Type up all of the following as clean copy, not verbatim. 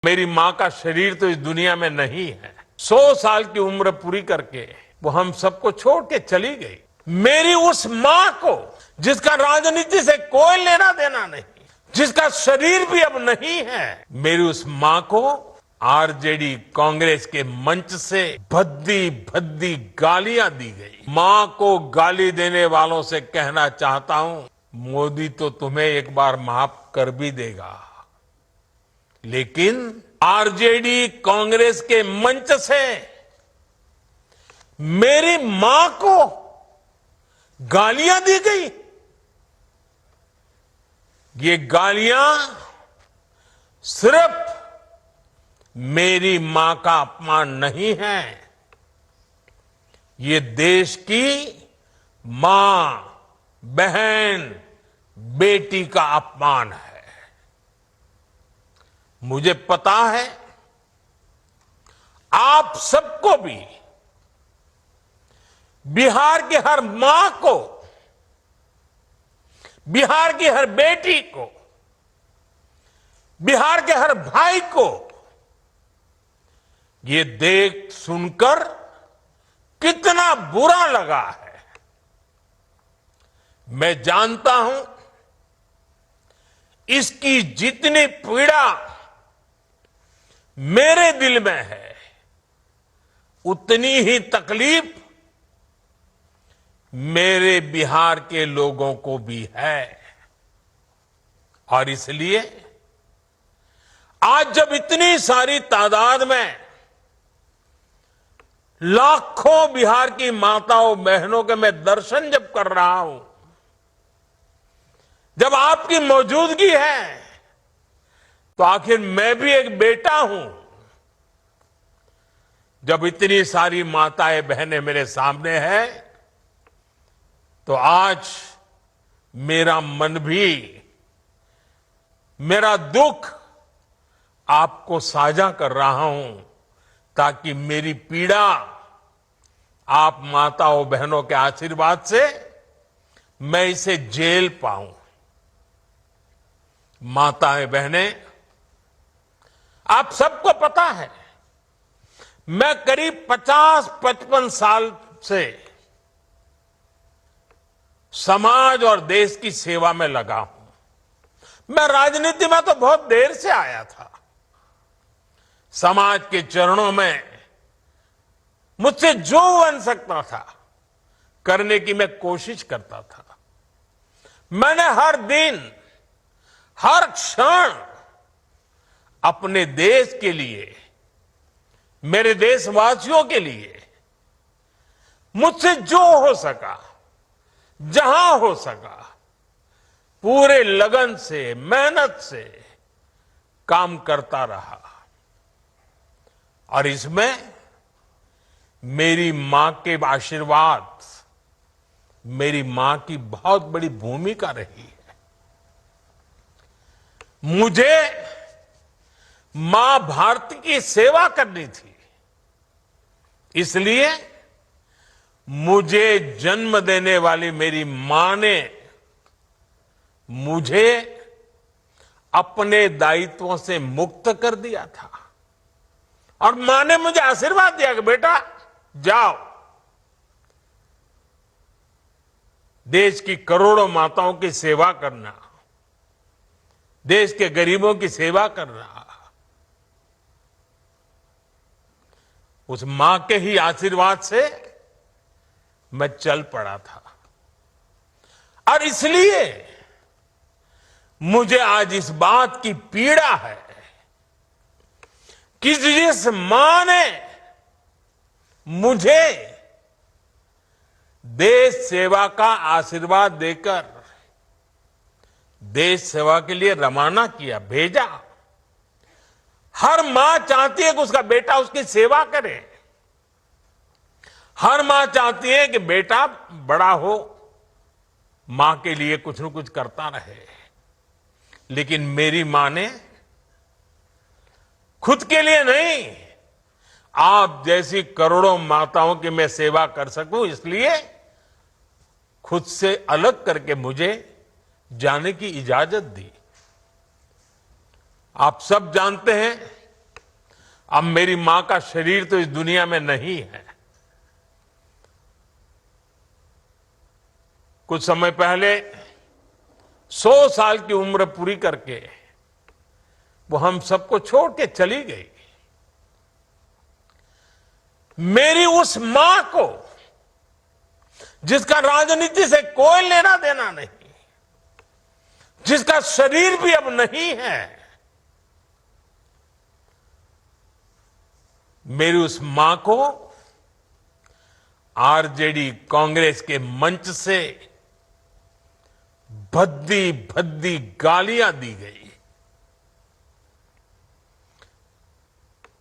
मेरी माँ का शरीर तो इस दुनिया में नहीं है। 100 साल की उम्र पूरी करके वो हम सबको छोड़ के चली गई। मेरी उस माँ को, जिसका राजनीति से कोई लेना देना नहीं, जिसका शरीर भी अब नहीं है, मेरी उस माँ को आरजेडी कांग्रेस के मंच से भद्दी भद्दी गालियां दी गई। माँ को गाली देने वालों से कहना चाहता हूं, मोदी तो तुम्हें एक बार माफ कर भी देगा, लेकिन आरजेडी कांग्रेस के मंच से मेरी मां को गालियां दी गई। ये गालियां सिर्फ मेरी मां का अपमान नहीं है, ये देश की मां, बहन, बेटी का अपमान है। मुझे पता है आप सबको भी, बिहार की हर मां को, बिहार की हर बेटी को, बिहार के हर भाई को ये देख सुनकर कितना बुरा लगा है। मैं जानता हूं इसकी जितनी पीड़ा मेरे दिल में है, उतनी ही तकलीफ मेरे बिहार के लोगों को भी है। और इसलिए आज जब इतनी सारी तादाद में लाखों बिहार की माताओं बहनों के मैं दर्शन जब कर रहा हूं, जब आपकी मौजूदगी है, तो आखिर मैं भी एक बेटा हूं। जब इतनी सारी माताएं बहनें मेरे सामने हैं, तो आज मेरा मन भी, मेरा दुख आपको साझा कर रहा हूं, ताकि मेरी पीड़ा आप माताओं बहनों के आशीर्वाद से मैं इसे झेल पाऊं। माताएं बहनें, आप सबको पता है, मैं करीब 50-55 साल से समाज और देश की सेवा में लगा हूं। मैं राजनीति में तो बहुत देर से आया था। समाज के चरणों में मुझसे जो बन सकता था करने की मैं कोशिश करता था। मैंने हर दिन, हर क्षण अपने देश के लिए, मेरे देशवासियों के लिए मुझसे जो हो सका, जहां हो सका, पूरे लगन से, मेहनत से काम करता रहा। और इसमें मेरी मां के आशीर्वाद, मेरी मां की बहुत बड़ी भूमिका रही है। मुझे मां भारती की सेवा करनी थी, इसलिए मुझे जन्म देने वाली मेरी मां ने मुझे अपने दायित्वों से मुक्त कर दिया था। और मां ने मुझे आशीर्वाद दिया कि बेटा जाओ, देश की करोड़ों माताओं की सेवा करना, देश के गरीबों की सेवा करना। उस मां के ही आशीर्वाद से मैं चल पड़ा था। और इसलिए मुझे आज इस बात की पीड़ा है कि जिस मां ने मुझे देश सेवा का आशीर्वाद देकर देश सेवा के लिए रवाना किया, भेजा। हर मां चाहती है कि उसका बेटा उसकी सेवा करे। हर मां चाहती है कि बेटा बड़ा हो, मां के लिए कुछ न कुछ करता रहे। लेकिन मेरी मां ने खुद के लिए नहीं, आप जैसी करोड़ों माताओं की मैं सेवा कर सकूं, इसलिए खुद से अलग करके मुझे जाने की इजाजत दी। आप सब जानते हैं अब मेरी मां का शरीर तो इस दुनिया में नहीं है। कुछ समय पहले 100 साल की उम्र पूरी करके वो हम सबको छोड़ के चली गई। मेरी उस मां को, जिसका राजनीति से कोई लेना देना नहीं, जिसका शरीर भी अब नहीं है, मेरी उस मां को आरजेडी कांग्रेस के मंच से भद्दी भद्दी गालियां दी गई।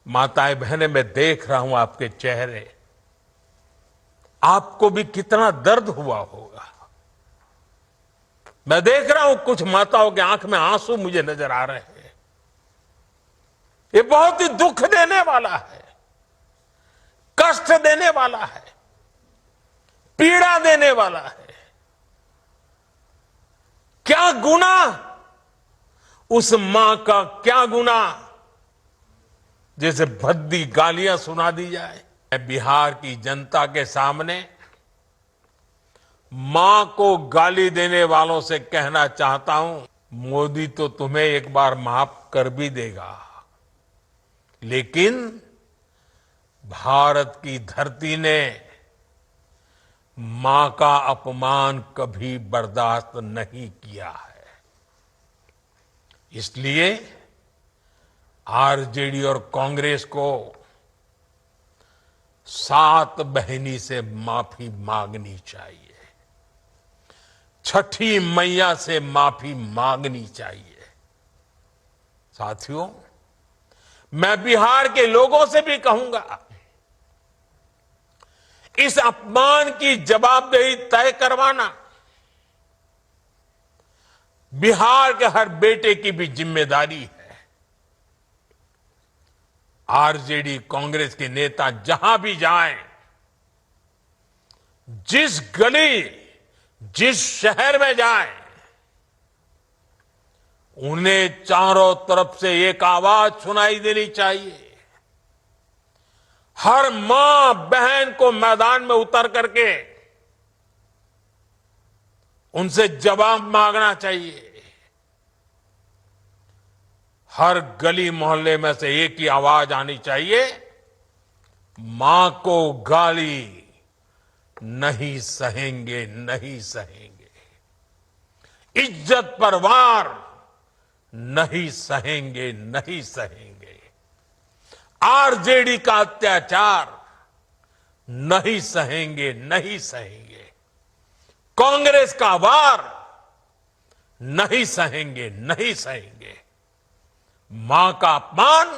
माताएं बहनें, मैं देख रहा हूं आपके चेहरे, आपको भी कितना दर्द हुआ होगा। मैं देख रहा हूं कुछ माताओं के आंख में आंसू मुझे नजर आ रहे हैं। ये बहुत ही दुख देने वाला है, कष्ट देने वाला है, पीड़ा देने वाला है। क्या गुना, उस मां का क्या गुना जैसे भद्दी गालियां सुना दी जाए। मैं बिहार की जनता के सामने मां को गाली देने वालों से कहना चाहता हूं, मोदी तो तुम्हें एक बार माफ कर भी देगा, लेकिन भारत की धरती ने मां का अपमान कभी बर्दाश्त नहीं किया है। इसलिए आरजेडी और कांग्रेस को 7 बहिनी से माफी मांगनी चाहिए, छठी मैया से माफी मांगनी चाहिए। साथियों, मैं बिहार के लोगों से भी कहूंगा, इस अपमान की जवाबदेही तय करवाना बिहार के हर बेटे की भी जिम्मेदारी है। आरजेडी कांग्रेस के नेता जहां भी जाएं, जिस गली, जिस शहर में जाएं, उन्हें चारों तरफ से एक आवाज सुनाई देनी चाहिए। हर मां बहन को मैदान में उतर करके उनसे जवाब मांगना चाहिए। हर गली मोहल्ले में से एक ही आवाज आनी चाहिए, मां को गाली नहीं सहेंगे, नहीं सहेंगे। इज्जत पर वार नहीं सहेंगे, नहीं सहेंगे। आरजेडी का अत्याचार नहीं सहेंगे, नहीं सहेंगे। कांग्रेस का वार नहीं सहेंगे, नहीं सहेंगे। मां का अपमान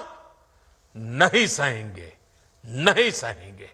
नहीं सहेंगे, नहीं सहेंगे।